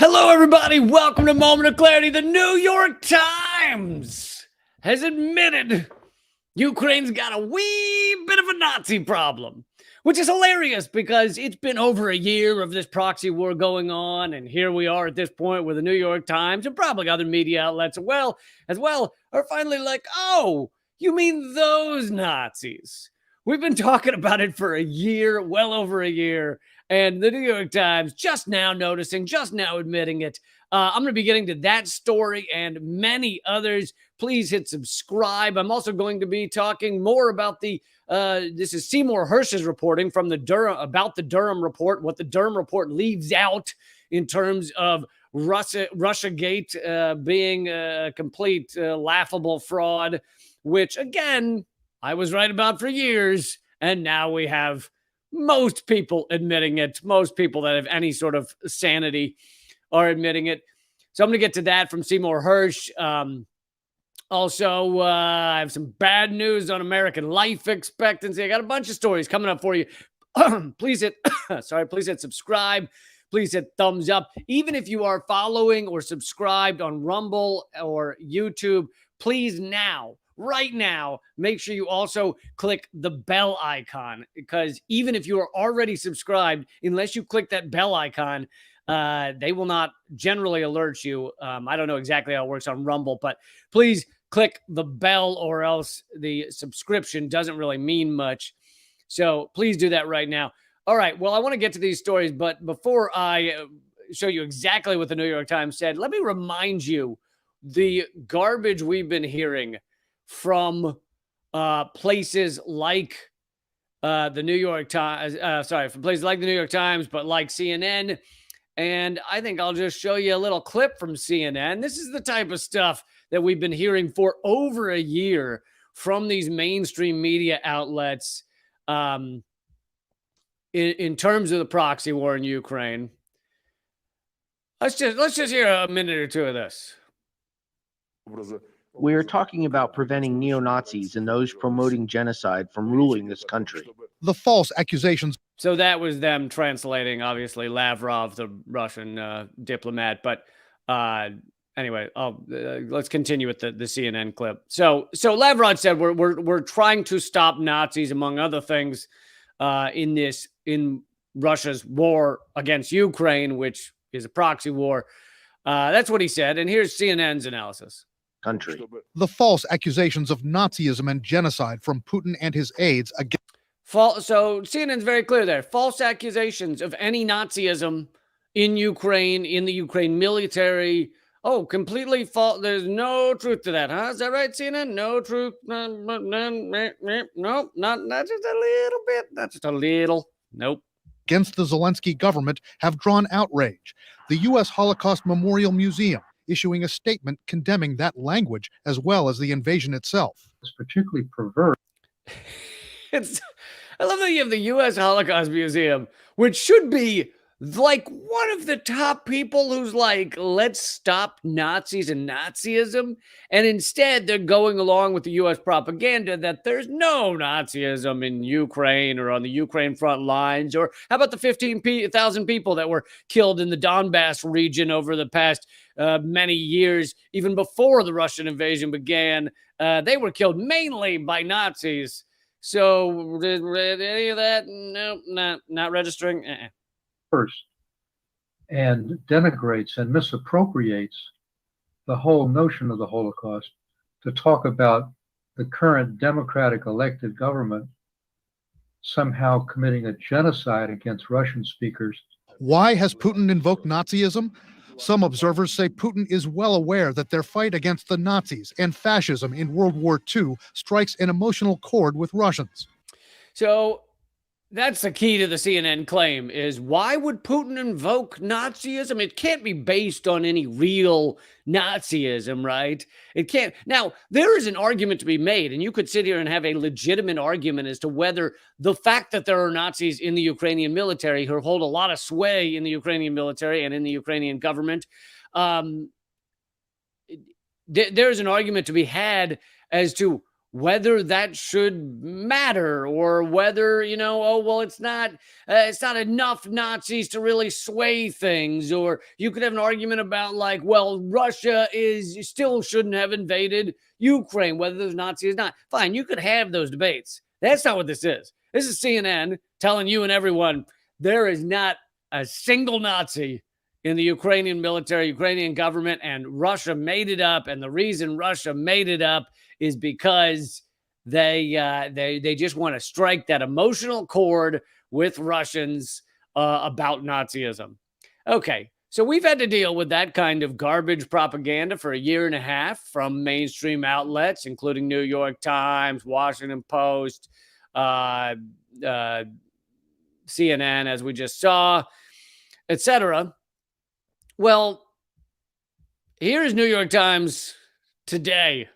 Hello, everybody. Welcome to Moment of Clarity. The New York Times has admitted Ukraine's got a wee bit of a Nazi problem, which is hilarious because it's been over a year of this proxy war going on, and here we are at this point where the New York Times and probably other media outlets as well are finally like, oh, you mean those Nazis? We've been talking about it for a year, well over a year, and the New York Times just now noticing, just now admitting it. I'm going to be getting to that story and many others. Please hit subscribe. I'm also going to be talking more about this is Seymour Hersh's reporting from the Durham Report, what the Durham Report leaves out in terms of Russiagate being a complete laughable fraud, which, again, I was right about for years, and now we have most people admitting it. Most people that have any sort of sanity are admitting it. So I'm going to get to that from Seymour Hersh. Also, I have some bad news on American life expectancy. I got a bunch of stories coming up for you. Please hit subscribe. Please hit thumbs up. Even if you are following or subscribed on Rumble or YouTube, please right now, make sure you also click the bell icon, because even if you are already subscribed, unless you click that bell icon, they will not generally alert you. I don't know exactly how it works on Rumble, but please click the bell or else the subscription doesn't really mean much. So please do that right now. All right. Well, I want to get to these stories, but before I show you exactly what the New York Times said, let me remind you the garbage we've been hearing from places like the New York Times, from places like the New York Times, but like CNN. And I think I'll just show you a little clip from CNN. This is the type of stuff that we've been hearing for over a year from these mainstream media outlets in terms of the proxy war in Ukraine. Let's just hear a minute or two of this. We are talking about preventing neo-Nazis and those promoting genocide from ruling this country. The false accusations. So that was them translating, obviously, Lavrov, the Russian diplomat. But anyway, let's continue with the CNN clip. So Lavrov said we're trying to stop Nazis, among other things, in Russia's war against Ukraine, which is a proxy war. That's what he said. And here's CNN's analysis. Country. The false accusations of Nazism and genocide from Putin and his aides against. So CNN's very clear there. False accusations of any Nazism in Ukraine, in the Ukraine military. Oh, completely false. There's no truth to that, huh? Is that right, CNN? No truth. No, not just a little bit. Not just a little. Nope. Against the Zelensky government have drawn outrage. The U.S. Holocaust Memorial Museum issuing a statement condemning that language as well as the invasion itself. It's particularly perverse. I love that you have the U.S. Holocaust Museum, which should be like one of the top people who's like, let's stop Nazis and Nazism. And instead, they're going along with the U.S. propaganda that there's no Nazism in Ukraine or on the Ukraine front lines. Or how about the 15,000 people that were killed in the Donbass region over the past many years, even before the Russian invasion began? They were killed mainly by Nazis. So any of that? No, not registering. First, and denigrates and misappropriates the whole notion of the Holocaust to talk about the current democratic elected government somehow committing a genocide against Russian speakers. Why has Putin invoked Nazism? Some observers say Putin is well aware that their fight against the Nazis and fascism in World War II strikes an emotional chord with Russians. So that's the key to the CNN claim, is why would Putin invoke Nazism? It can't be based on any real Nazism, right? It can't. Now, there is an argument to be made, and you could sit here and have a legitimate argument as to whether the fact that there are Nazis in the Ukrainian military who hold a lot of sway in the Ukrainian military and in the Ukrainian government, there's an argument to be had as to whether that should matter, or whether, oh, well, it's not enough Nazis to really sway things. Or you could have an argument about, like, well, Russia still shouldn't have invaded Ukraine, whether there's Nazis or not. Fine, you could have those debates. That's not what this is. This is CNN telling you and everyone there is not a single Nazi in the Ukrainian military, Ukrainian government, and Russia made it up. And the reason Russia made it up is because they just want to strike that emotional chord with Russians about Nazism. Okay, so we've had to deal with that kind of garbage propaganda for a year and a half from mainstream outlets, including New York Times, Washington Post, CNN, as we just saw, etc. Well, here is New York Times today.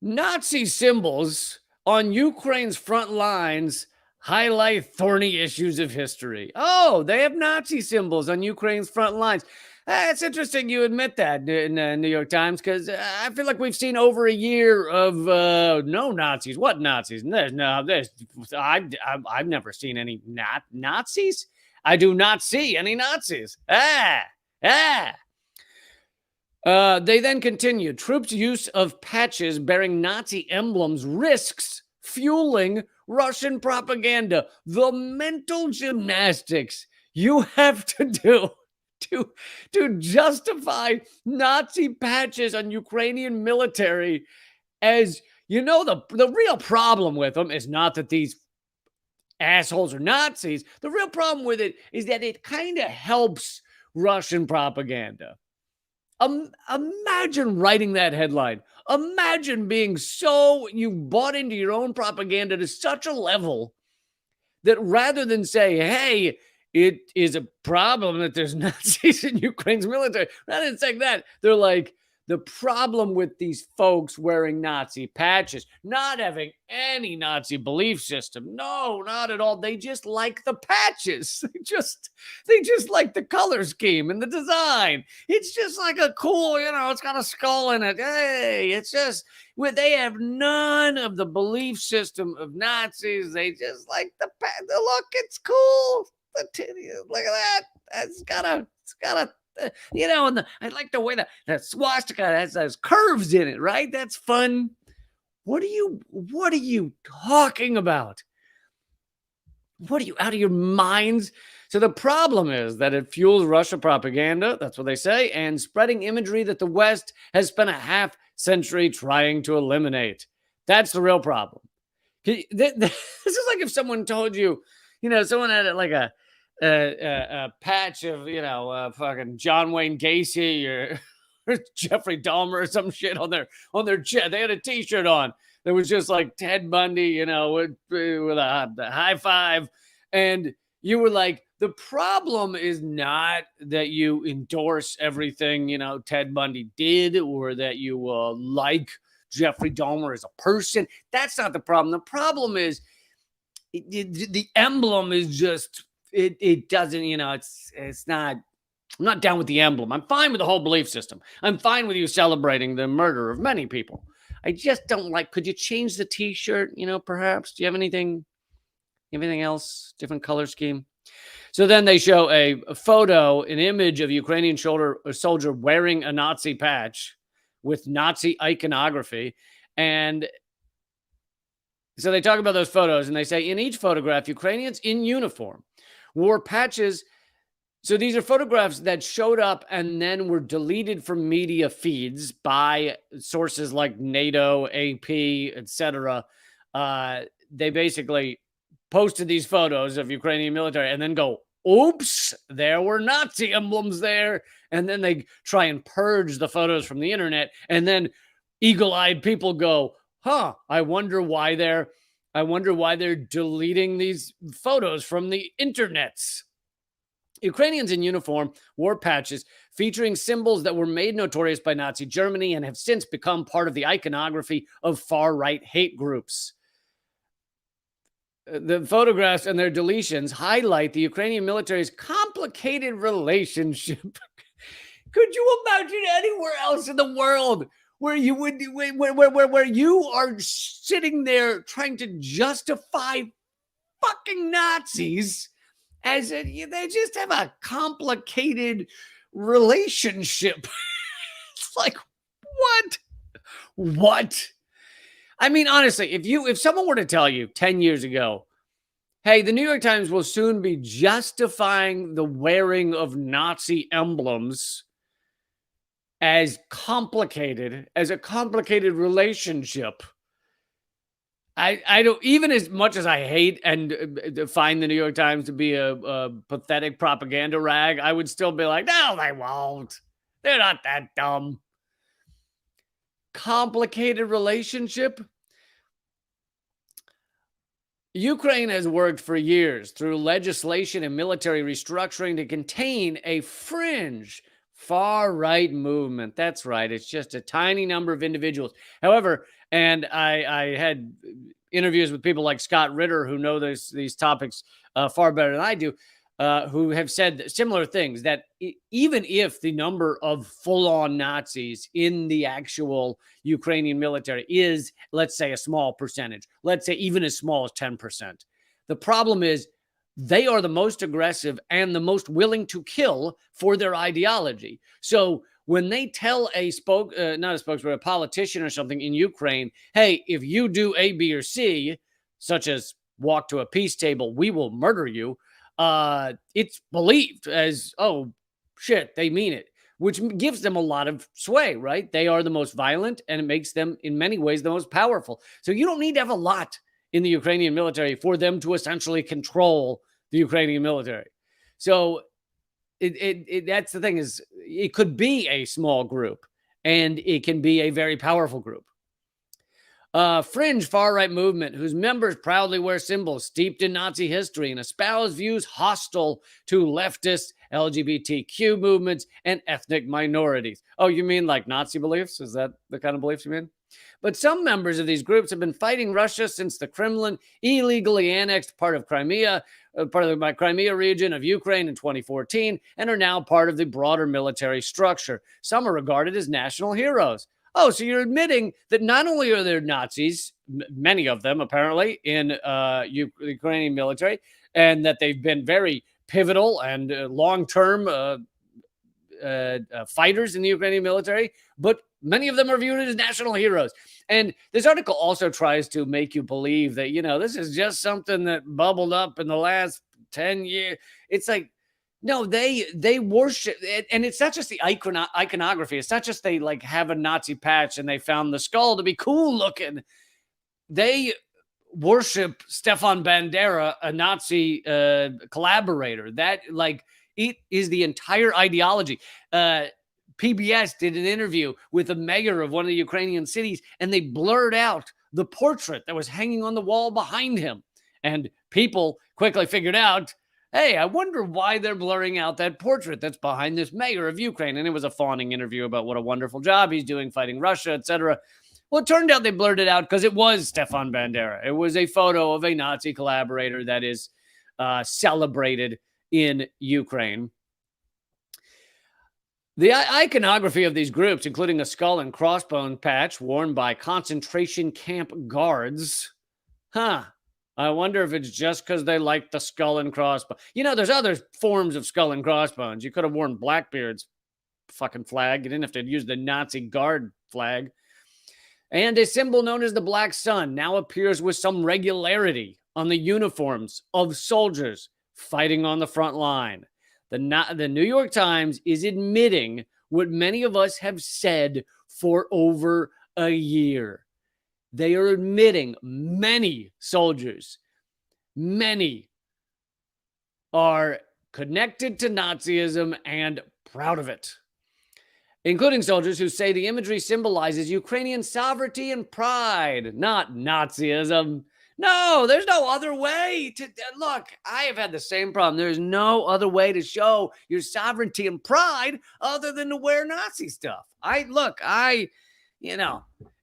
Nazi symbols on Ukraine's front lines highlight thorny issues of history. Oh, they have Nazi symbols on Ukraine's front lines. It's interesting you admit that in New York Times, because I feel like we've seen over a year of no Nazis. What Nazis? I've never seen any Nazis. I do not see any Nazis. They then continue. Troops' use of patches bearing Nazi emblems risks fueling Russian propaganda. The mental gymnastics you have to do to justify Nazi patches on Ukrainian military, as the real problem with them is not that these assholes are Nazis. The real problem with it is that it kind of helps Russian propaganda. Imagine writing that headline. Imagine being you bought into your own propaganda to such a level that rather than say, hey, it is a problem that there's Nazis in Ukraine's military, rather than saying that, they're like, the problem with these folks wearing Nazi patches, not having any Nazi belief system. No, not at all. They just like the patches. They just like the color scheme and the design. It's just like a cool, it's got a skull in it. Hey, it's just, they have none of the belief system of Nazis. They just like the look. It's cool. Look at that. It's got a and I like the way that swastika has those curves in it, right? That's fun. What are you talking about? What are you, out of your minds? So the problem is that it fuels Russia propaganda, that's what they say, and spreading imagery that the West has spent a half century trying to eliminate. That's the real problem. This is like if someone told you, someone had like a patch of, fucking John Wayne Gacy or Jeffrey Dahmer or some shit on their chest. They had a T-shirt on that was just like Ted Bundy, with a high five. And you were like, the problem is not that you endorse everything, Ted Bundy did, or that you like Jeffrey Dahmer as a person. That's not the problem. The problem is the emblem is just, it doesn't, it's not, I'm not down with the emblem. I'm fine with the whole belief system. I'm fine with you celebrating the murder of many people. I just don't like, could you change the T-shirt, perhaps? Do you have anything else, different color scheme? So then they show a photo, an image of a Ukrainian soldier wearing a Nazi patch with Nazi iconography. And so they talk about those photos, and they say in each photograph, Ukrainians in uniform wore patches. So these are photographs that showed up and then were deleted from media feeds by sources like NATO, AP, etc. They basically posted these photos of Ukrainian military and then go, oops, there were Nazi emblems there. And then they try and purge the photos from the internet. And then eagle-eyed people go, I wonder why they're deleting these photos from the internets. Ukrainians in uniform wore patches featuring symbols that were made notorious by Nazi Germany and have since become part of the iconography of far-right hate groups. The photographs and their deletions highlight the Ukrainian military's complicated relationship. Could you imagine anywhere else in the world where you would where you are sitting there trying to justify fucking Nazis as they just have a complicated relationship. It's like, what? I mean, honestly, if someone were to tell you 10 years ago, hey, the New York Times will soon be justifying the wearing of Nazi emblems as a complicated relationship. I don't, even as much as I hate and find the New York Times to be a pathetic propaganda rag, I would still be like, no, they won't. They're not that dumb. Complicated relationship. Ukraine has worked for years through legislation and military restructuring to contain a fringe far-right movement. That's right. It's just a tiny number of individuals. However, and I had interviews with people like Scott Ritter, who know these topics far better than I do, who have said similar things, that even if the number of full-on Nazis in the actual Ukrainian military is, let's say, a small percentage, let's say even as small as 10%, the problem is they are the most aggressive and the most willing to kill for their ideology. So when they tell a politician or something in Ukraine, hey, if you do A, B, or C, such as walk to a peace table, we will murder you, it's believed as, oh, shit, they mean it, which gives them a lot of sway, right? They are the most violent, and it makes them, in many ways, the most powerful. So you don't need to have a lot in the Ukrainian military for them to essentially control the Ukrainian military. So that's the thing, is it could be a small group, and it can be a very powerful group. Fringe far-right movement whose members proudly wear symbols steeped in Nazi history and espouse views hostile to leftist LGBTQ movements and ethnic minorities. Oh, you mean like Nazi beliefs? Is that the kind of beliefs you mean? But some members of these groups have been fighting Russia since the Kremlin illegally annexed part of Crimea, part of the Crimea region of Ukraine in 2014, and are now part of the broader military structure. Some are regarded as national heroes. Oh, so you're admitting that not only are there Nazis, many of them apparently, in Ukrainian military, and that they've been very pivotal and long-term fighters in the Ukrainian military, but many of them are viewed as national heroes. And this article also tries to make you believe that, this is just something that bubbled up in the last 10 years. It's like, no, they worship, and it's not just the iconography. It's not just they like have a Nazi patch and they found the skull to be cool looking. They worship Stefan Bandera, a Nazi collaborator. That, like, it is the entire ideology. PBS did an interview with the mayor of one of the Ukrainian cities, and they blurred out the portrait that was hanging on the wall behind him. And people quickly figured out, hey, I wonder why they're blurring out that portrait that's behind this mayor of Ukraine. And it was a fawning interview about what a wonderful job he's doing fighting Russia, etc. Well, it turned out they blurred it out because it was Stefan Bandera. It was a photo of a Nazi collaborator that is celebrated in Ukraine. The iconography of these groups, including a skull and crossbone patch worn by concentration camp guards. I wonder if it's just because they like the skull and crossbone. There's other forms of skull and crossbones. You could have worn Blackbeard's fucking flag. You didn't have to use the Nazi guard flag. And a symbol known as the Black Sun now appears with some regularity on the uniforms of soldiers fighting on the front line. The New York Times is admitting what many of us have said for over a year. They are admitting many soldiers, many are connected to Nazism and proud of it, including soldiers who say the imagery symbolizes Ukrainian sovereignty and pride, not Nazism. No, there's no other way to look. I have had the same problem. There's no other way to show your sovereignty and pride other than to wear Nazi stuff.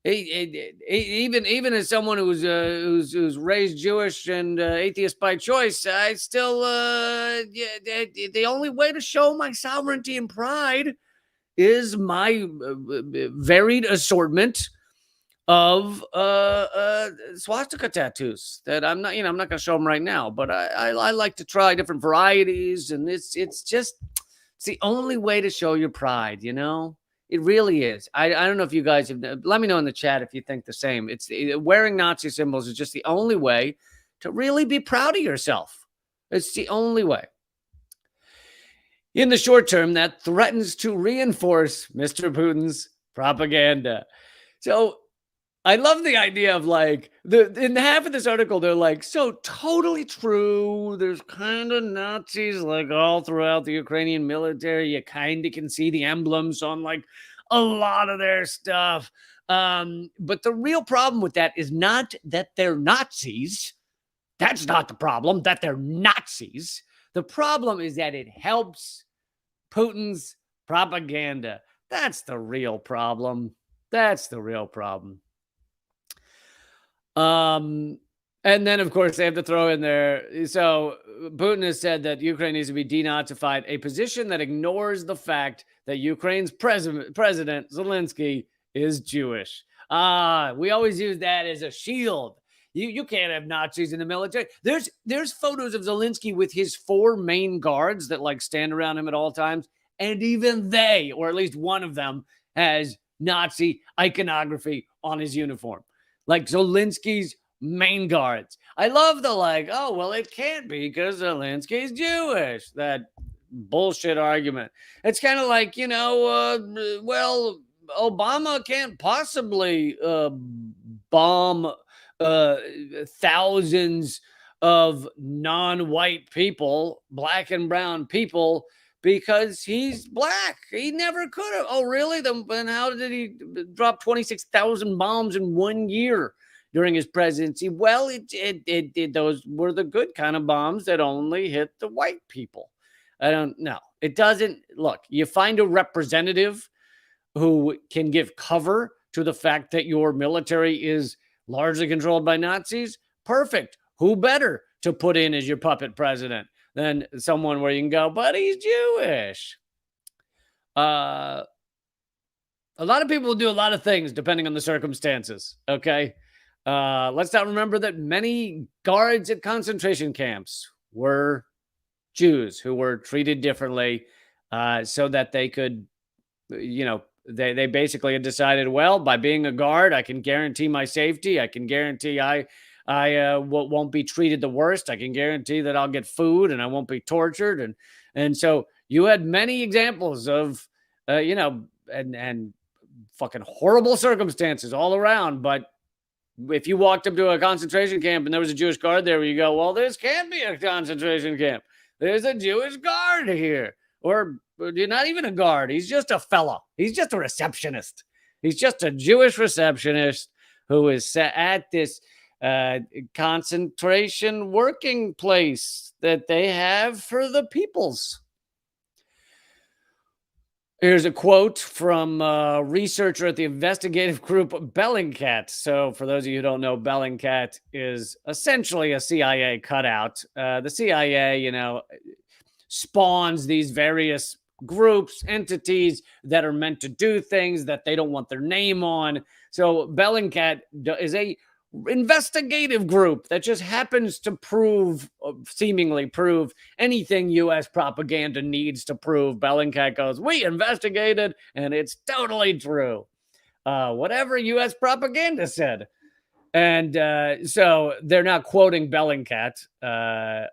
Even as someone who's raised Jewish and atheist by choice, I still the only way to show my sovereignty and pride is my varied assortment of swastika tattoos that I'm not going to show them right now, but I like to try different varieties, and it's the only way to show your pride, It really is. I don't know if you guys have, let me know in the chat if you think the same. It's wearing Nazi symbols is just the only way to really be proud of yourself. It's the only way. In the short term, that threatens to reinforce Mr. Putin's propaganda. So I love the idea of like in half of this article, they're like, so totally true. There's kind of Nazis like all throughout the Ukrainian military. You kind of can see the emblems on like a lot of their stuff. But the real problem with that is not that they're Nazis. That's not the problem, that they're Nazis. The problem is that it helps Putin's propaganda. That's the real problem. That's the real problem. And then, of course, they have to throw in there. So Putin has said that Ukraine needs to be denazified, a position that ignores the fact that Ukraine's president Zelensky is Jewish. We always use that as a shield. You can't have Nazis in the military. There's photos of Zelensky with his 4 main guards that like stand around him at all times. And even they, or at least one of them, has Nazi iconography on his uniform. Like Zelensky's main guards. I love the like, oh, well, it can't be because Zelensky's Jewish. That bullshit argument. It's kind of like, well, Obama can't possibly bomb thousands of non-white people, black and brown people, because he's black. He never could have. Oh, really? Then how did he drop 26,000 bombs in 1 year during his presidency? Well, those were the good kind of bombs that only hit the white people. I don't know. It doesn't. Look, you find a representative who can give cover to the fact that your military is largely controlled by Nazis. Perfect. Who better to put in as your puppet president than someone where you can go, but he's Jewish? A lot of people will do a lot of things depending on the circumstances, okay? Let's not remember that many guards at concentration camps were Jews who were treated differently so that they could, they basically had decided, well, by being a guard, I can guarantee my safety. I can guarantee I won't be treated the worst. I can guarantee that I'll get food and I won't be tortured. And so you had many examples of, and fucking horrible circumstances all around. But if you walked up to a concentration camp and there was a Jewish guard there, where you go, well, this can't be a concentration camp. There's a Jewish guard here. Or you're not even a guard. He's just a fella. He's just a receptionist. He's just a Jewish receptionist who is at this concentration working place that they have for the peoples. Here's a quote from a researcher at the investigative group Bellingcat. So for those of you who don't know, Bellingcat is essentially a CIA cutout. The CIA, spawns these various groups, entities that are meant to do things that they don't want their name on. So Bellingcat is a investigative group that just happens to seemingly prove anything U.S. propaganda needs to prove. Bellingcat goes, we investigated and it's totally true. Whatever U.S. propaganda said. And so they're not quoting Bellingcat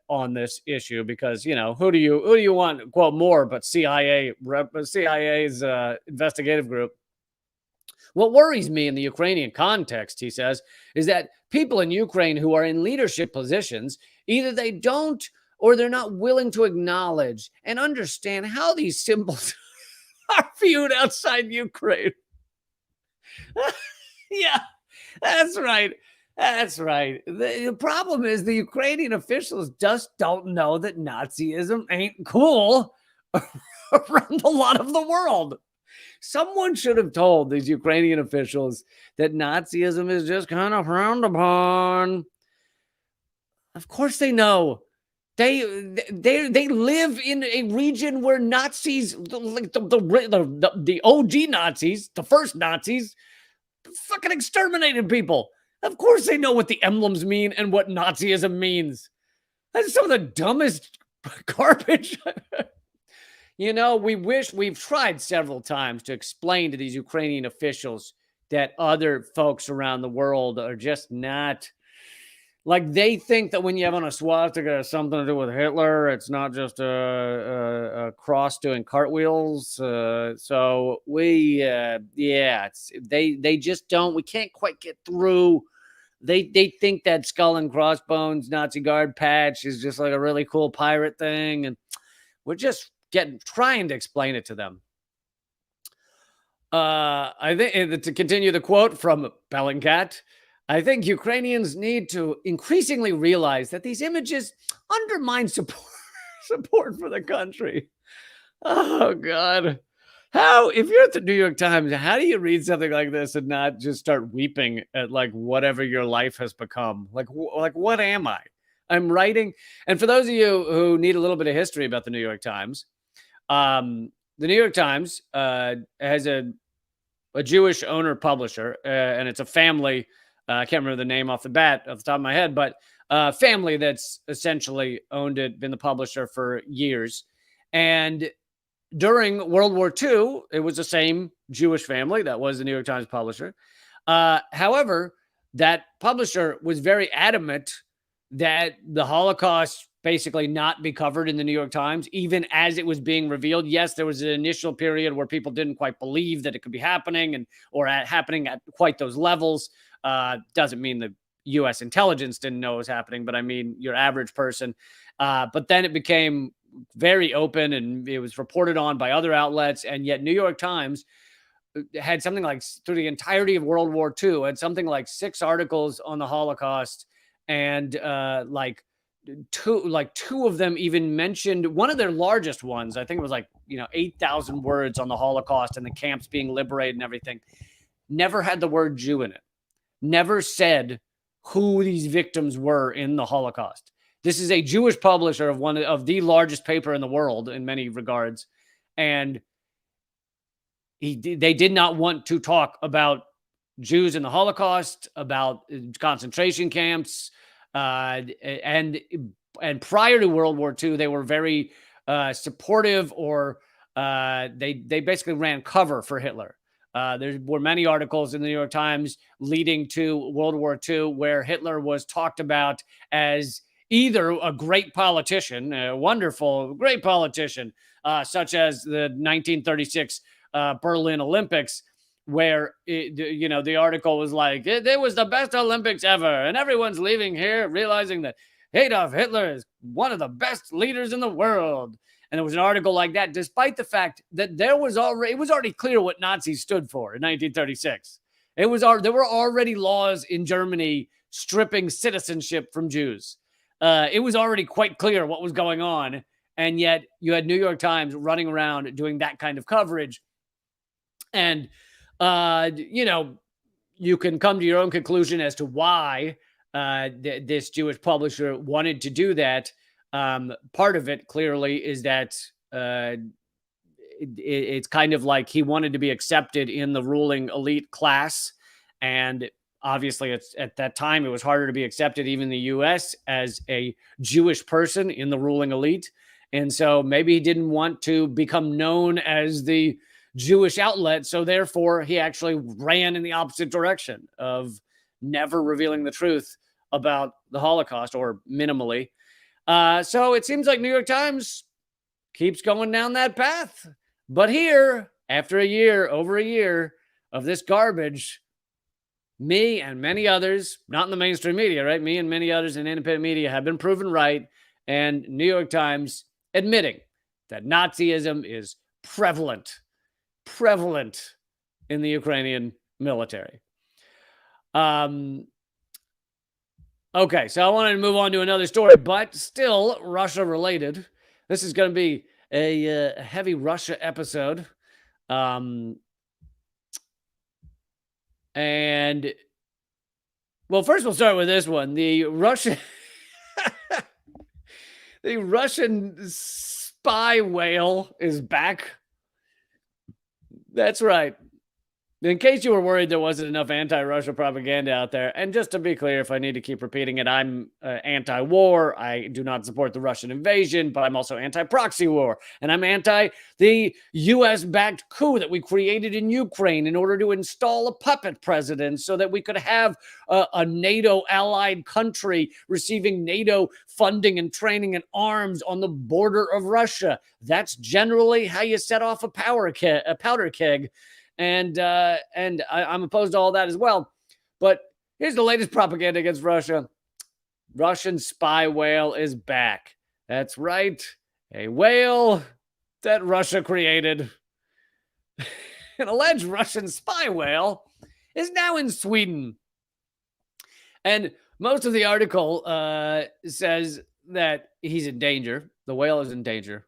on this issue because, who do you want to quote more but CIA's investigative group? What worries me in the Ukrainian context, he says, is that people in Ukraine who are in leadership positions, either they don't or they're not willing to acknowledge and understand how these symbols are viewed outside Ukraine. Yeah. That's right. That's right. The problem is the Ukrainian officials just don't know that Nazism ain't cool around a lot of the world. Someone should have told these Ukrainian officials that Nazism is just kind of frowned upon. Of course they know. They live in a region where Nazis, like the OG Nazis, the first Nazis, fucking exterminated people. Of course they know what the emblems mean and what Nazism means. That's some of the dumbest garbage. We've tried several times to explain to these Ukrainian officials that other folks around the world are just not. Like, they think that when you have on a swastika, it has something to do with Hitler. It's not just a cross doing cartwheels. So they just don't. We can't quite get through. They think that skull and crossbones Nazi guard patch is just like a really cool pirate thing, and we're just trying to explain it to them. I think, to continue the quote from Bellingcat, I think Ukrainians need to increasingly realize that these images undermine support for the country. Oh, God. If you're at the New York Times, how do you read something like this and not just start weeping at like whatever your life has become? Like what am I? I'm writing. And for those of you who need a little bit of history about the New York Times, the New York Times has a Jewish owner publisher, and it's a family. I can't remember the name off the top of my head, but family that's essentially owned it, been the publisher for years. And during World War II, it was the same Jewish family that was the New York Times publisher. However, that publisher was very adamant that the Holocaust basically not be covered in the New York Times, even as it was being revealed. Yes, there was an initial period where people didn't quite believe that it could be happening or happening at quite those levels. Doesn't mean the U.S. intelligence didn't know it was happening, but I mean your average person. But then it became very open, and it was reported on by other outlets. And yet New York Times had something like, through the entirety of World War II, had something like 6 articles on the Holocaust, and two of them even mentioned one of their largest ones. I think it was 8,000 words on the Holocaust and the camps being liberated and everything. Never had the word Jew in it. Never said who these victims were in the Holocaust. This is a Jewish publisher of one of the largest paper in the world in many regards. And they did not want to talk about Jews in the Holocaust, about concentration camps. And prior to World War II, they were very supportive, or they basically ran cover for Hitler. There were many articles in the New York Times leading to World War II where Hitler was talked about as either a great politician, a wonderful, great politician, such as the 1936 Berlin Olympics, where the article was like, it was the best Olympics ever, and everyone's leaving here realizing that Adolf Hitler is one of the best leaders in the world. And there was an article like that, despite the fact that it was already clear what Nazis stood for in 1936. There were already laws in Germany stripping citizenship from Jews. It was already quite clear what was going on, and yet you had New York Times running around doing that kind of coverage. And you can come to your own conclusion as to why this Jewish publisher wanted to do that. Part of it clearly is that it's kind of like he wanted to be accepted in the ruling elite class. And obviously at that time, it was harder to be accepted even in the US as a Jewish person in the ruling elite. And so maybe he didn't want to become known as the Jewish outlet. So therefore, he actually ran in the opposite direction of never revealing the truth about the Holocaust, or minimally. So it seems like New York Times keeps going down that path. But here, after over a year of this garbage, me and many others, not in the mainstream media, right? Me and many others in independent media have been proven right. And New York Times admitting that Nazism is prevalent in the Ukrainian military. Okay, so I wanted to move on to another story, but still Russia related. This is going to be a heavy Russia episode. And well, first we'll start with this one. The The Russian spy whale is back. That's right. In case you were worried there wasn't enough anti-Russia propaganda out there, and just to be clear, if I need to keep repeating it, I'm anti-war. I do not support the Russian invasion, but I'm also anti-proxy war, and I'm anti the U.S.-backed coup that we created in Ukraine in order to install a puppet president so that we could have a NATO-allied country receiving NATO funding and training and arms on the border of Russia. That's generally how you set off a powder keg. And I'm opposed to all that as well. But here's the latest propaganda against Russia. Russian spy whale is back. That's right. A whale that Russia created. An alleged Russian spy whale is now in Sweden. And most of the article says that he's in danger. The whale is in danger.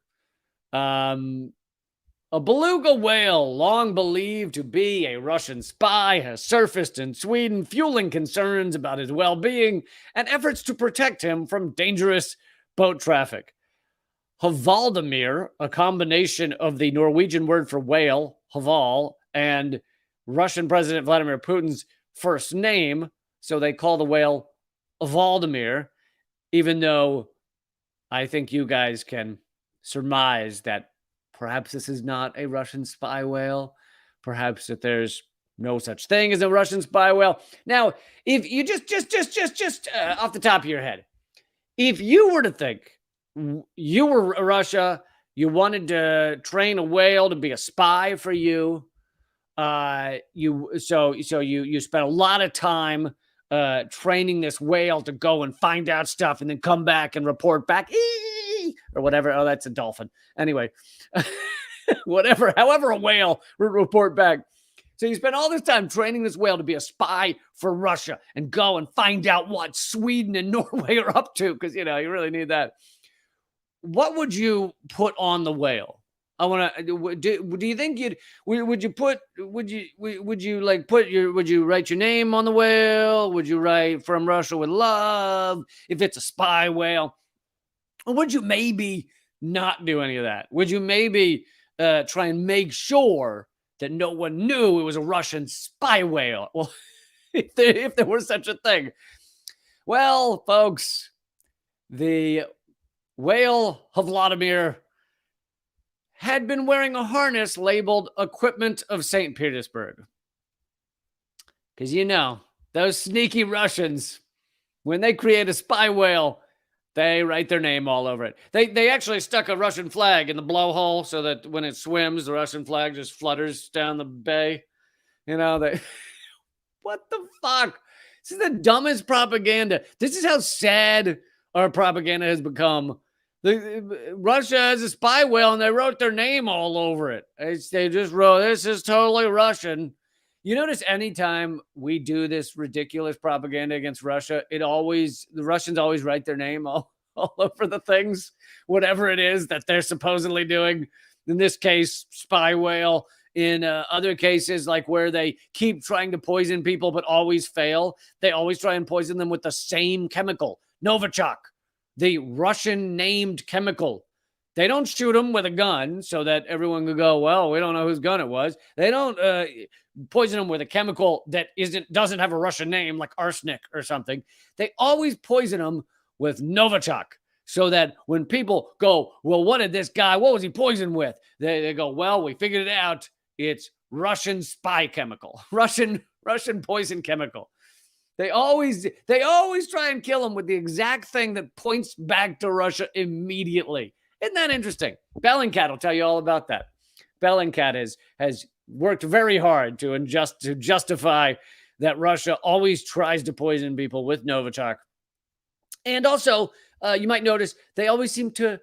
A beluga whale, long believed to be a Russian spy, has surfaced in Sweden, fueling concerns about his well-being and efforts to protect him from dangerous boat traffic. Hvaldimir, a combination of the Norwegian word for whale, Hval, and Russian President Vladimir Putin's first name, so they call the whale Hvaldimir, even though I think you guys can surmise that perhaps this is not a Russian spy whale. Perhaps that there's no such thing as a Russian spy whale. Now, if you just off the top of your head, if you were to think you were Russia, you wanted to train a whale to be a spy for you, you spent a lot of time training this whale to go and find out stuff and then come back and report back. Or whatever. Oh, that's a dolphin. Anyway, however a whale would report back. So you spend all this time training this whale to be a spy for Russia and go and find out what Sweden and Norway are up to, because, you really need that. What would you put on the whale? I want to. Do you think would you write your name on the whale? Would you write "From Russia with Love" if it's a spy whale? Or would you maybe not do any of that? Would you maybe try and make sure that no one knew it was a Russian spy whale? Well, if there were such a thing. Well, folks, the whale Vladimir had been wearing a harness labeled Equipment of St. Petersburg. Because, those sneaky Russians, when they create a spy whale, they write their name all over it. They actually stuck a Russian flag in the blowhole so that when it swims, the Russian flag just flutters down the bay. What the fuck? This is the dumbest propaganda. This is how sad our propaganda has become. Russia has a spy whale, and they wrote their name all over it. They just wrote, "This is totally Russian." You notice anytime we do this ridiculous propaganda against Russia, the Russians always write their name all over the things, whatever it is that they're supposedly doing. In this case, spy whale. In other cases, like where they keep trying to poison people but always fail, they always try and poison them with the same chemical, Novichok, the Russian-named chemical. They don't shoot them with a gun so that everyone could go, well, we don't know whose gun it was. They don't poison them with a chemical that doesn't have a Russian name, like arsenic or something. They always poison them with Novichok so that when people go, well, what was he poisoned with? They go, well, we figured it out. It's Russian spy chemical, Russian poison chemical. They always try and kill them with the exact thing that points back to Russia immediately. Isn't that interesting? Bellingcat will tell you all about that. Bellingcat has worked very hard to justify that Russia always tries to poison people with Novichok. And also, you might notice they always seem to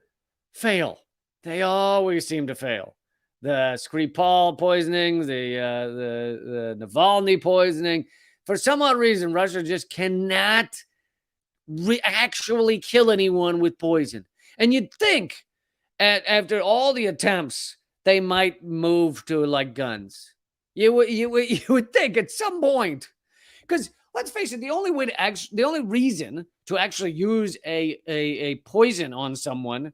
fail. They always seem to fail. The Skripal poisoning, the Navalny poisoning. For some odd reason, Russia just cannot actually kill anyone with poison. And you'd think, after all the attempts, they might move to like guns. You would think at some point, because let's face it, the only reason to actually use a poison on someone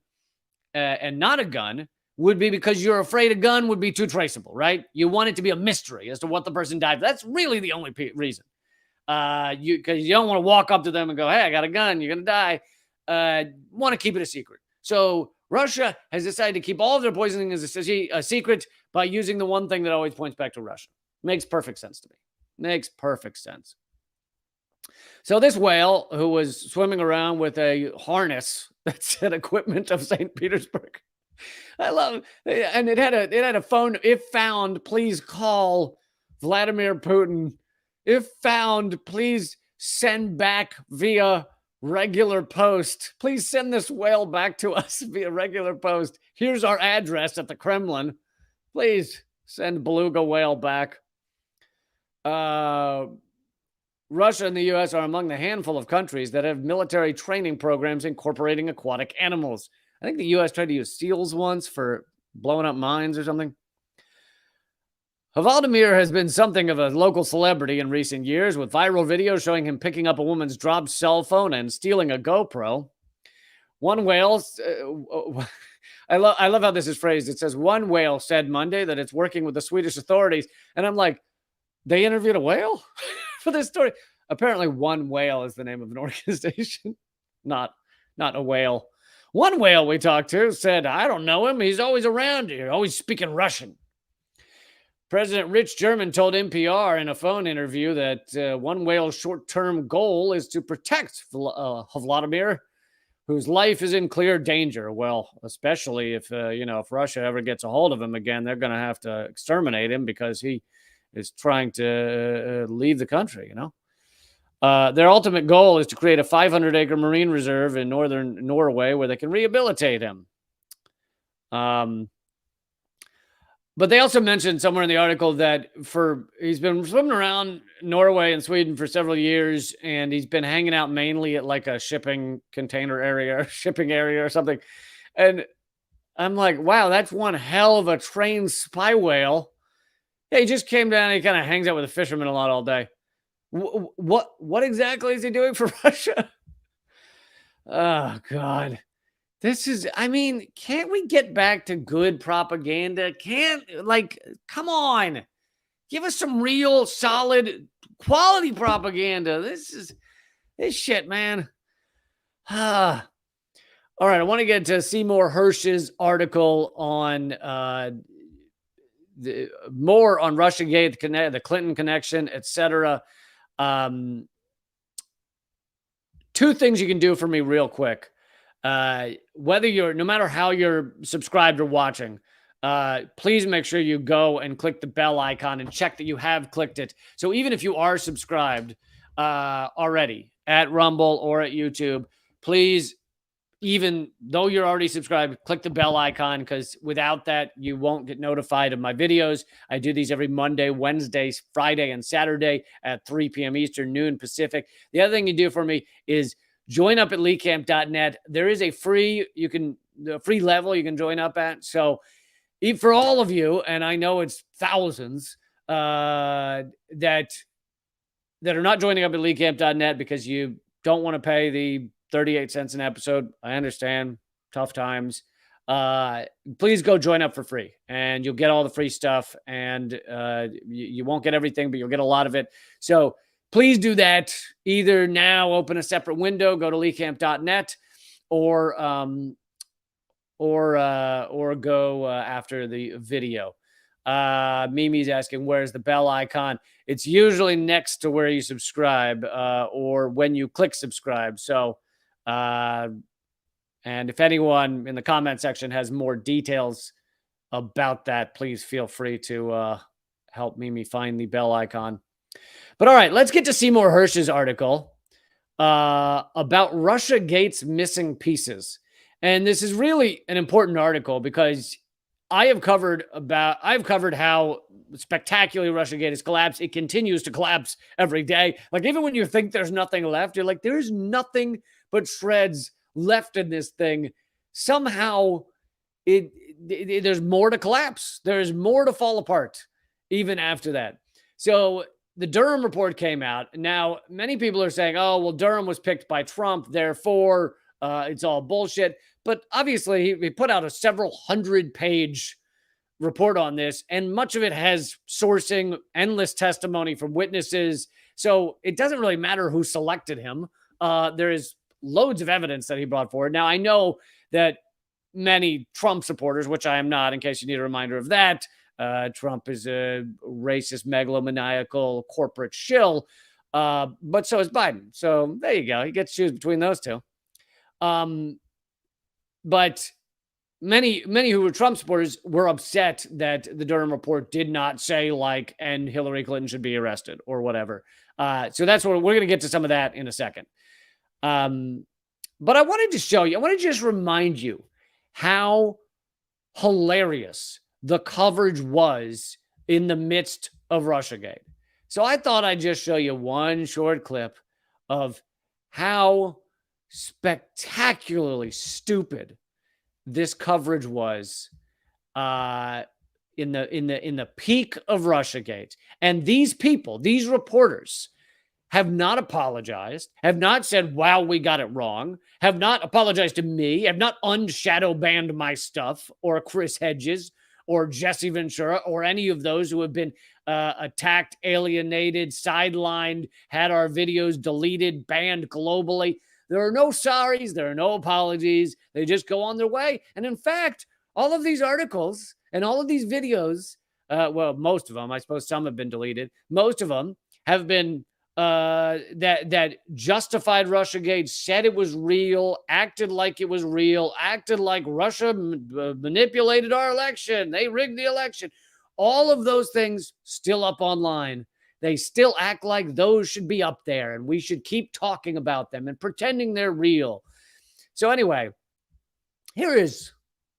and not a gun would be because you're afraid a gun would be too traceable, right? You want it to be a mystery as to what the person died. That's really the only reason. Because you don't want to walk up to them and go, "Hey, I got a gun. You're gonna die." Want to keep it a secret. So Russia has decided to keep all of their poisoning as a secret by using the one thing that always points back to Russia. Makes perfect sense to me. Makes perfect sense. So this whale, who was swimming around with a harness that said "Equipment of St. Petersburg," I love, and it had a phone. If found, please call Vladimir Putin. If found, please send back via regular post. Please send this whale back to us via regular post. Here's our address at the Kremlin. Please send beluga whale back. Russia and the U.S. are among the handful of countries that have military training programs incorporating aquatic animals. I think the U.S. tried to use seals once for blowing up mines or something. Vladimir has been something of a local celebrity in recent years, with viral videos showing him picking up a woman's dropped cell phone and stealing a GoPro. One whale, I love how this is phrased. It says, one whale said Monday that it's working with the Swedish authorities. And I'm like, they interviewed a whale for this story? Apparently One Whale is the name of an organization, not a whale. One whale we talked to said, I don't know him. He's always around here, always speaking Russian. President Rich German told NPR in a phone interview that One Whale's short-term goal is to protect Vladimir, whose life is in clear danger. Well, especially if Russia ever gets a hold of him again, they're going to have to exterminate him because he is trying to leave the country, Their ultimate goal is to create a 500-acre marine reserve in northern Norway where they can rehabilitate him. But they also mentioned somewhere in the article that he's been swimming around Norway and Sweden for several years, and he's been hanging out mainly at like a shipping area or something. And I'm like, wow, that's one hell of a trained spy whale. Yeah, he just came down and he kind of hangs out with the fishermen a lot all day. What exactly is he doing for Russia? Oh, God. Can't we get back to good propaganda? Come on. Give us some real, solid, quality propaganda. This shit, man. All right, I want to get to Seymour Hersh's article on more on Russiagate, the Clinton connection, etc. Two things you can do for me real quick. No matter how you're subscribed or watching, please make sure you go and click the bell icon and check that you have clicked it. So even if you are subscribed already at Rumble or at YouTube, please, even though you're already subscribed, click the bell icon, because without that, you won't get notified of my videos. I do these every Monday, Wednesday, Friday, and Saturday at 3 p.m. Eastern, noon Pacific. The other thing you do for me is join up at leecamp.net. There is a free level you can join up at. So for all of you, and I know it's thousands that are not joining up at leecamp.net because you don't want to pay the 38 cents an episode. I understand, tough times. Please go join up for free, and you'll get all the free stuff, and you won't get everything, but you'll get a lot of it. So please do that. Either now, open a separate window, go to leecamp.net, or go after the video. Mimi's asking, where's the bell icon? It's usually next to where you subscribe, or when you click subscribe. So, and if anyone in the comment section has more details about that, please feel free to help Mimi find the bell icon. But all right, let's get to Seymour Hersh's article about Russiagate's missing pieces. And this is really an important article because I've covered how spectacularly Russiagate has collapsed. It continues to collapse every day. Like, even when you think there's nothing left, you're like, there's nothing but shreds left in this thing. Somehow there's more to collapse. There's more to fall apart even after that. So the Durham report came out. Now, many people are saying, oh, well, Durham was picked by Trump, therefore it's all bullshit. But obviously, he put out a several 100-page report on this, and much of it has sourcing, endless testimony from witnesses. So it doesn't really matter who selected him. There is loads of evidence that he brought forward. Now, I know that many Trump supporters, which I am not, in case you need a reminder of that, Trump is a racist, megalomaniacal corporate shill, but so is Biden. So there you go. He gets to choose between those two. But many who were Trump supporters were upset that the Durham report did not say, like, and Hillary Clinton should be arrested or whatever. So that's what we're going to get to some of that in a second. But I wanted to show you, I want to just remind you how hilarious the coverage was in the midst of Russiagate. So I thought I'd just show you one short clip of how spectacularly stupid this coverage was in the peak of Russiagate. And these people, these reporters, have not apologized, have not said, wow, we got it wrong, have not apologized to me, have not unshadow banned my stuff, or Chris Hedges, or Jesse Ventura, or any of those who have been attacked, alienated, sidelined, had our videos deleted, banned globally. There are no sorries, there are no apologies. They just go on their way. And in fact, all of these articles and all of these videos, well, most of them, I suppose some have been deleted, most of them have been that justified Russiagate, said it was real, acted like it was real, acted like Russia manipulated our election, they rigged the election. All of those things still up online. They still act like those should be up there, and we should keep talking about them and pretending they're real. So anyway, here is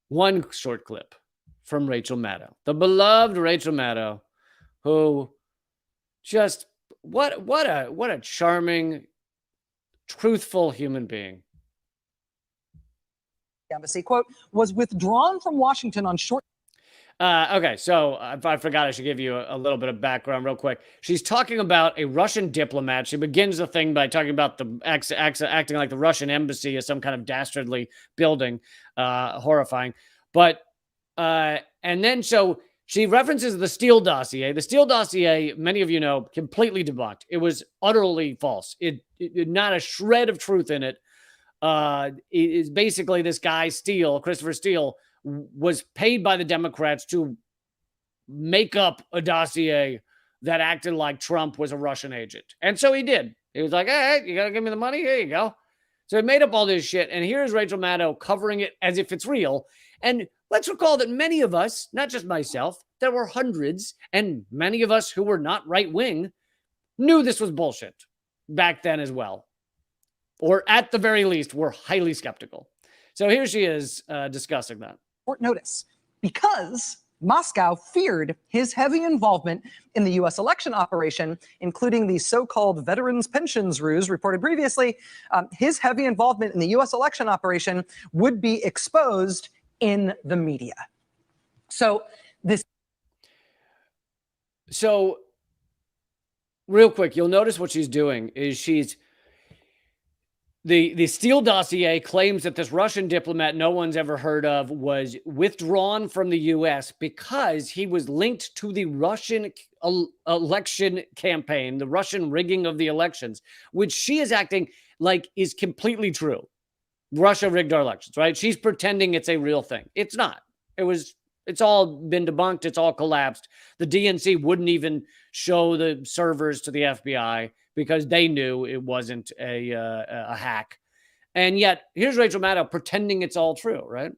one short clip from Rachel Maddow, the beloved Rachel Maddow, who just what a charming, truthful human being. Embassy, quote, was withdrawn from Washington on short. Okay, so I forgot I should give you a little bit of background real quick. She's talking about a Russian diplomat. She begins the thing by talking about the acting like the Russian embassy is some kind of dastardly building, horrifying. But and then so she references the Steele dossier. The Steele dossier, many of you know, completely debunked. It was utterly false. It not a shred of truth in it. It is basically this guy Steele, Christopher Steele, was paid by the Democrats to make up a dossier that acted like Trump was a Russian agent. And so he did. He was like, hey, you got to give me the money? Here you go. So he made up all this shit. And here's Rachel Maddow covering it as if it's real. And let's recall that many of us, not just myself, there were hundreds, and many of us who were not right-wing knew this was bullshit back then as well. Or at the very least, were highly skeptical. So here she is discussing that. Short notice, because Moscow feared his heavy involvement in the U.S. election operation, including the so-called veterans pensions ruse reported previously. His heavy involvement in the U.S. election operation would be exposed in the media. So real quick, you'll notice what she's doing is she's The Steele dossier claims that this Russian diplomat no one's ever heard of was withdrawn from the U.S. because he was linked to the Russian election campaign, the Russian rigging of the elections, which she is acting like is completely true. Russia rigged our elections, right? She's pretending it's a real thing. It's not. It's all been debunked. It's all collapsed. The DNC wouldn't even show the servers to the FBI because they knew it wasn't a hack. And yet, here's Rachel Maddow pretending it's all true, right?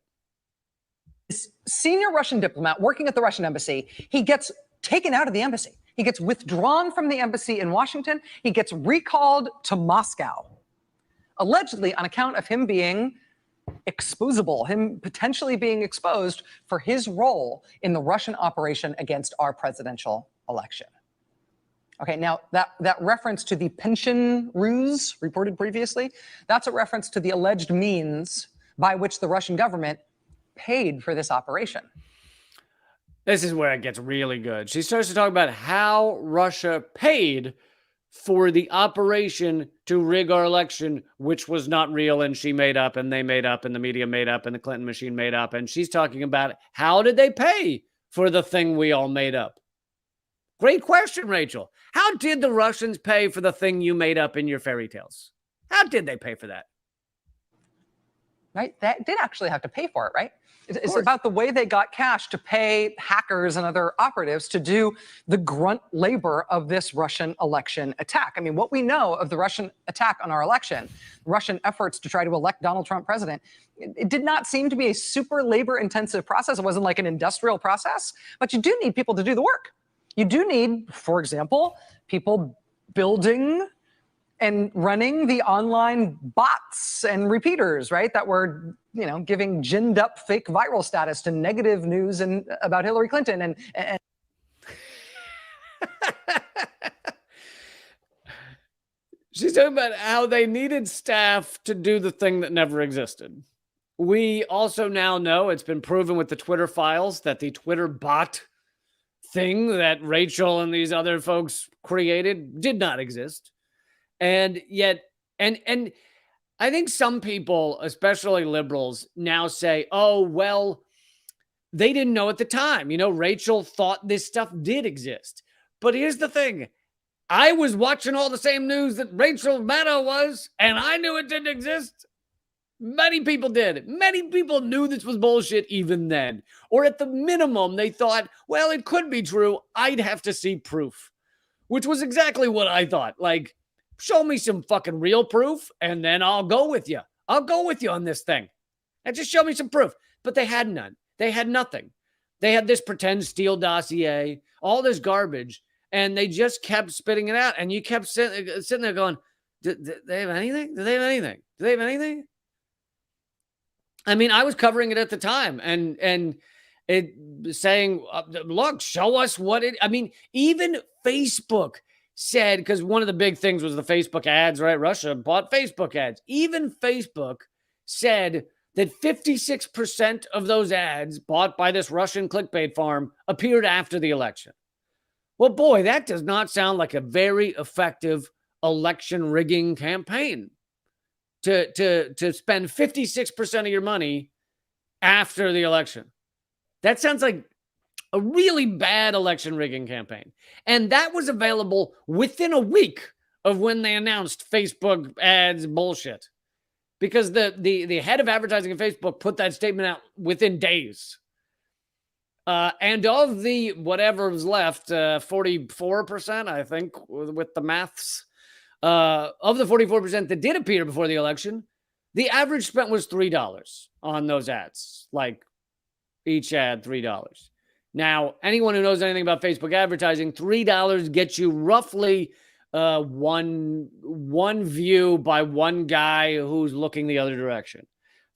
This senior Russian diplomat working at the Russian embassy, he gets taken out of the embassy. He gets withdrawn from the embassy in Washington. He gets recalled to Moscow, allegedly on account of him being exposable, him potentially being exposed for his role in the Russian operation against our presidential election. Okay, now that reference to the pension ruse reported previously, that's a reference to the alleged means by which the Russian government paid for this operation. This is where it gets really good. She starts to talk about how Russia paid for the operation to rig our election, which was not real, and she made up, and they made up, and the media made up, and the Clinton machine made up. And she's talking about how did they pay for the thing we all made up? Great question, Rachel. How did the Russians pay for the thing you made up in your fairy tales? How did they pay for that? Right? That did actually have to pay for it, right? It's about the way they got cash to pay hackers and other operatives to do the grunt labor of this Russian election attack. I mean, what we know of the Russian attack on our election, Russian efforts to try to elect Donald Trump president, it did not seem to be a super labor-intensive process. It wasn't like an industrial process, but you do need people to do the work. You do need, for example, people building and running the online bots and repeaters, right? That were, giving ginned up fake viral status to negative news and about Hillary Clinton and She's talking about how they needed staff to do the thing that never existed. We also now know, it's been proven with the Twitter files, that the Twitter bot thing that Rachel and these other folks created did not exist. And yet, and I think some people, especially liberals, now say, oh, well, they didn't know at the time. Rachel thought this stuff did exist. But here's the thing. I was watching all the same news that Rachel Maddow was, and I knew it didn't exist. Many people did. Many people knew this was bullshit even then. Or at the minimum, they thought, well, it could be true. I'd have to see proof, which was exactly what I thought. Like, show me some fucking real proof, and then I'll go with you. I'll go with you on this thing. And just show me some proof. But they had none. They had nothing. They had this pretend Steele dossier, all this garbage, and they just kept spitting it out. And you kept sitting there going, do they have anything? Do they have anything? Do they have anything? I mean, I was covering it at the time and it saying, look, show us what it, I mean, even Facebook said, because one of the big things was the Facebook ads, right? Russia bought Facebook ads. Even Facebook said that 56% of those ads bought by this Russian clickbait farm appeared after the election. Well, boy, that does not sound like a very effective election rigging campaign. To spend 56% of your money after the election. That sounds like a really bad election rigging campaign. And that was available within a week of when they announced Facebook ads bullshit. Because the head of advertising at Facebook put that statement out within days. And of the whatever was left, 44%, I think, with the maths, of the 44% that did appear before the election, the average spent was $3 on those ads. Like each ad, $3. Now, anyone who knows anything about Facebook advertising, $3 gets you roughly one view by one guy who's looking the other direction.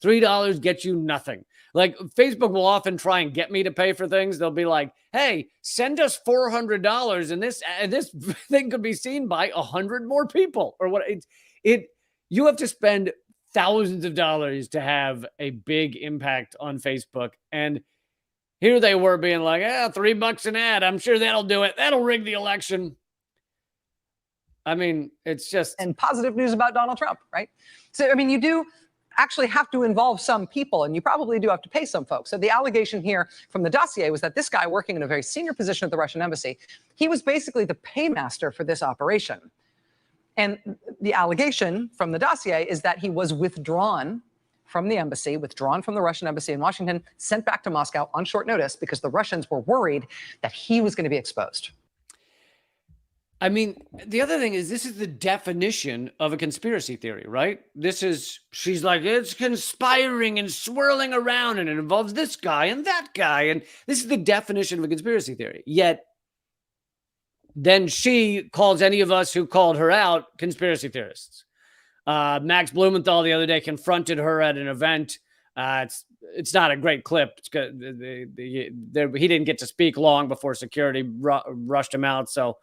$3 gets you nothing. Like, Facebook will often try and get me to pay for things. They'll be like, hey, send us $400 and this thing could be seen by 100 more people. Or what you have to spend thousands of dollars to have a big impact on Facebook. And here they were being like, $3 an ad. I'm sure that'll do it. That'll rig the election. I mean, it's just... And positive news about Donald Trump, right? So, I mean, you do actually have to involve some people, and you probably do have to pay some folks. So the allegation here from the dossier was that this guy working in a very senior position at the Russian embassy, he was basically the paymaster for this operation. And the allegation from the dossier is that he was withdrawn from the embassy, withdrawn from the Russian embassy in Washington, sent back to Moscow on short notice because the Russians were worried that he was going to be exposed. I mean, the other thing is, this is the definition of a conspiracy theory, right? She's like, it's conspiring and swirling around, and it involves this guy and that guy. And this is the definition of a conspiracy theory. Yet, then she calls any of us who called her out conspiracy theorists. Max Blumenthal the other day confronted her at an event. It's not a great clip. He didn't get to speak long before security rushed him out. So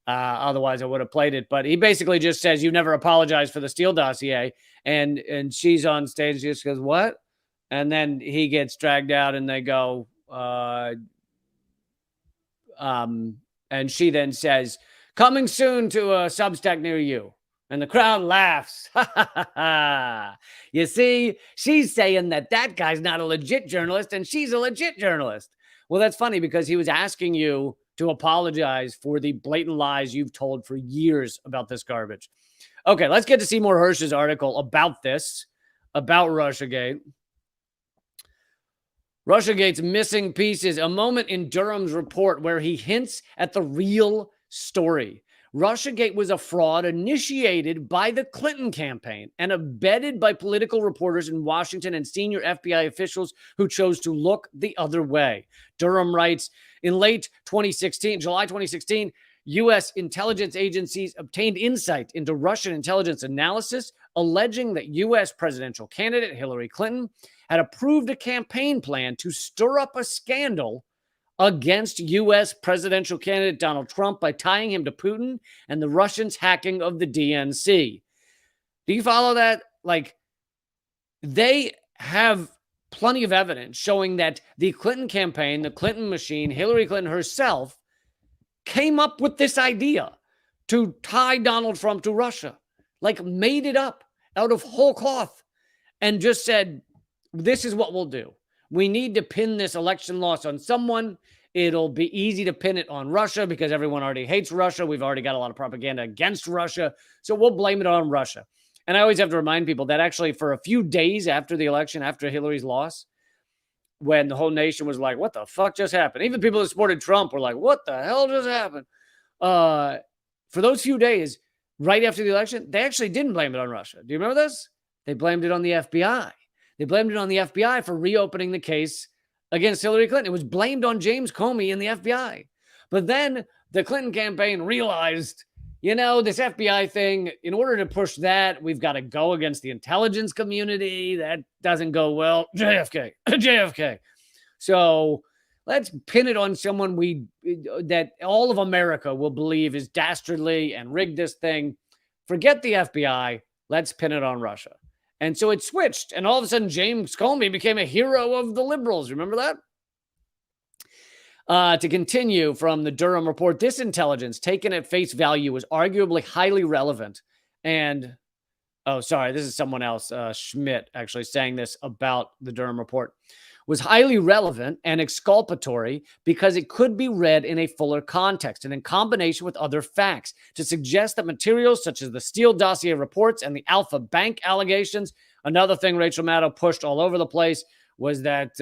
otherwise I would have played it. But he basically just says, you never apologized for the Steele dossier. And she's on stage, just goes, what? And then he gets dragged out and they go, And she then says, coming soon to a Substack near you. And the crowd laughs. You see, she's saying that guy's not a legit journalist and she's a legit journalist. Well, that's funny because he was asking you to apologize for the blatant lies you've told for years about this garbage. Okay, let's get to Seymour Hersh's article about this, about Russiagate. Russiagate's missing pieces, a moment in Durham's report where he hints at the real story. Russiagate was a fraud initiated by the Clinton campaign and abetted by political reporters in Washington and senior FBI officials who chose to look the other way. Durham writes, in late 2016, July 2016, U.S. intelligence agencies obtained insight into Russian intelligence analysis, alleging that U.S. presidential candidate Hillary Clinton had approved a campaign plan to stir up a scandal against U.S. presidential candidate Donald Trump by tying him to Putin and the Russians' hacking of the DNC. Do you follow that? Like, they have plenty of evidence showing that the Clinton campaign, the Clinton machine, Hillary Clinton herself, came up with this idea to tie Donald Trump to Russia. Like, made it up out of whole cloth and just said, this is what we'll do. We need to pin this election loss on someone. It'll be easy to pin it on Russia because everyone already hates Russia. We've already got a lot of propaganda against Russia. So we'll blame it on Russia. And I always have to remind people that actually for a few days after the election, after Hillary's loss, when the whole nation was like, what the fuck just happened? Even people that supported Trump were like, what the hell just happened? For those few days, right after the election, they actually didn't blame it on Russia. Do you remember this? They blamed it on the FBI. They blamed it on the FBI for reopening the case against Hillary Clinton. It was blamed on James Comey and the FBI. But then the Clinton campaign realized, you know, this FBI thing, in order to push that, we've got to go against the intelligence community. That doesn't go well. JFK. So let's pin it on someone that all of America will believe is dastardly and rigged this thing. Forget the FBI. Let's pin it on Russia. And so it switched, and all of a sudden, James Comey became a hero of the liberals. Remember that? To continue from the Durham Report, this intelligence, taken at face value, was arguably highly relevant. And, oh, sorry, this is someone else, Schmidt, actually saying this about the Durham Report, was highly relevant and exculpatory because it could be read in a fuller context and in combination with other facts to suggest that materials such as the Steele dossier reports and the Alpha Bank allegations. Another thing Rachel Maddow pushed all over the place was that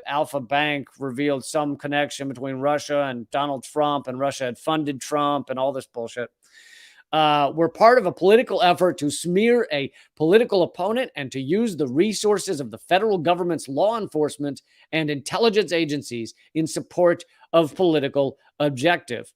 Alpha Bank revealed some connection between Russia and Donald Trump, and Russia had funded Trump and all this bullshit. Were part of a political effort to smear a political opponent and to use the resources of the federal government's law enforcement and intelligence agencies in support of political objective.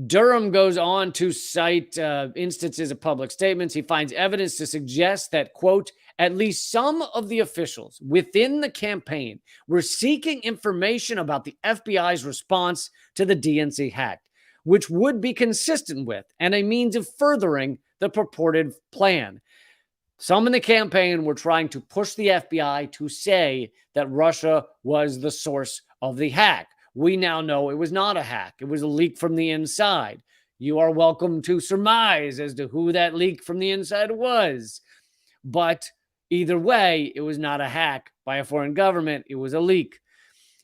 Durham goes on to cite instances of public statements. He finds evidence to suggest that, quote, at least some of the officials within the campaign were seeking information about the FBI's response to the DNC hack, which would be consistent with and a means of furthering the purported plan. Some in the campaign were trying to push the FBI to say that Russia was the source of the hack. We now know it was not a hack. It was a leak from the inside. You are welcome to surmise as to who that leak from the inside was. But either way, it was not a hack by a foreign government. It was a leak.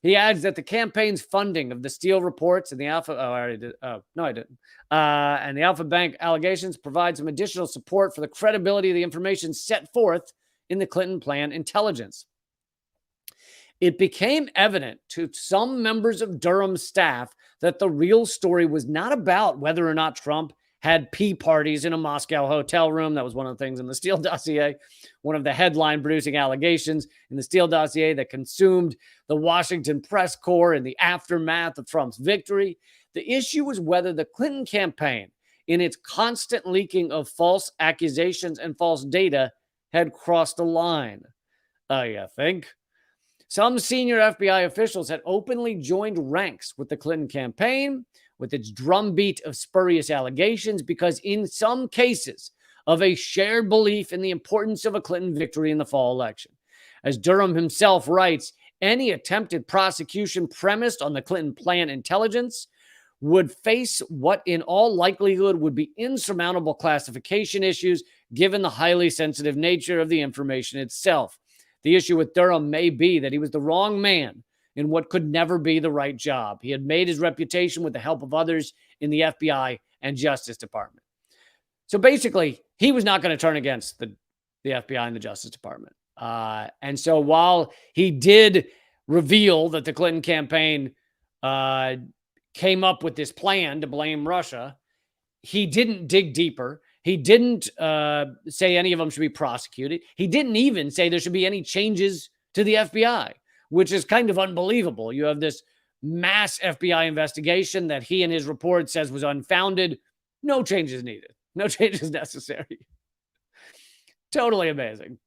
He adds that the campaign's funding of the Steele reports and the Alpha, and the Alpha Bank allegations provide some additional support for the credibility of the information set forth in the Clinton plan intelligence. It became evident to some members of Durham's staff that the real story was not about whether or not Trump had pee parties in a Moscow hotel room. That was one of the things in the Steele dossier, one of the headline-producing allegations in the Steele dossier that consumed the Washington press corps in the aftermath of Trump's victory. The issue was whether the Clinton campaign, in its constant leaking of false accusations and false data, had crossed a line. You think? Some senior FBI officials had openly joined ranks with the Clinton campaign, with its drumbeat of spurious allegations, because in some cases of a shared belief in the importance of a Clinton victory in the fall election. As Durham himself writes, any attempted prosecution premised on the Clinton plan intelligence would face what in all likelihood would be insurmountable classification issues given the highly sensitive nature of the information itself. The issue with Durham may be that he was the wrong man in what could never be the right job. He had made his reputation with the help of others in the FBI and Justice Department. So basically, he was not going to turn against the FBI and the Justice Department. And so while he did reveal that the Clinton campaign came up with this plan to blame Russia, he didn't dig deeper. He didn't say any of them should be prosecuted. He didn't even say there should be any changes to the FBI, which is kind of unbelievable. You have this mass FBI investigation that he in his report says was unfounded. No changes needed. No changes necessary. Totally amazing.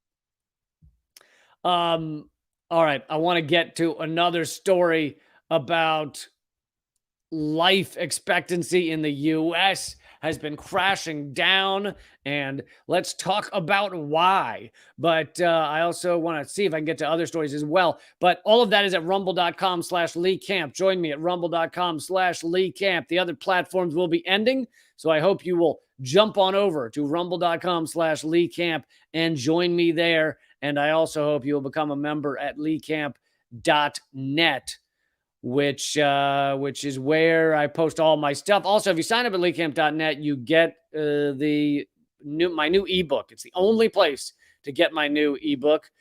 All right. I want to get to another story about life expectancy in the U.S. has been crashing down, and let's talk about why. But I also want to see if I can get to other stories as well. But all of that is at rumble.com/Lee Camp. Join me at rumble.com/Lee Camp. The other platforms will be ending, so I hope you will jump on over to rumble.com/Lee Camp and join me there. And I also hope you will become a member at leecamp.net. Which is where I post all my stuff. Also, if you sign up at leecamp.net, you get my new ebook. It's the only place to get my new ebook.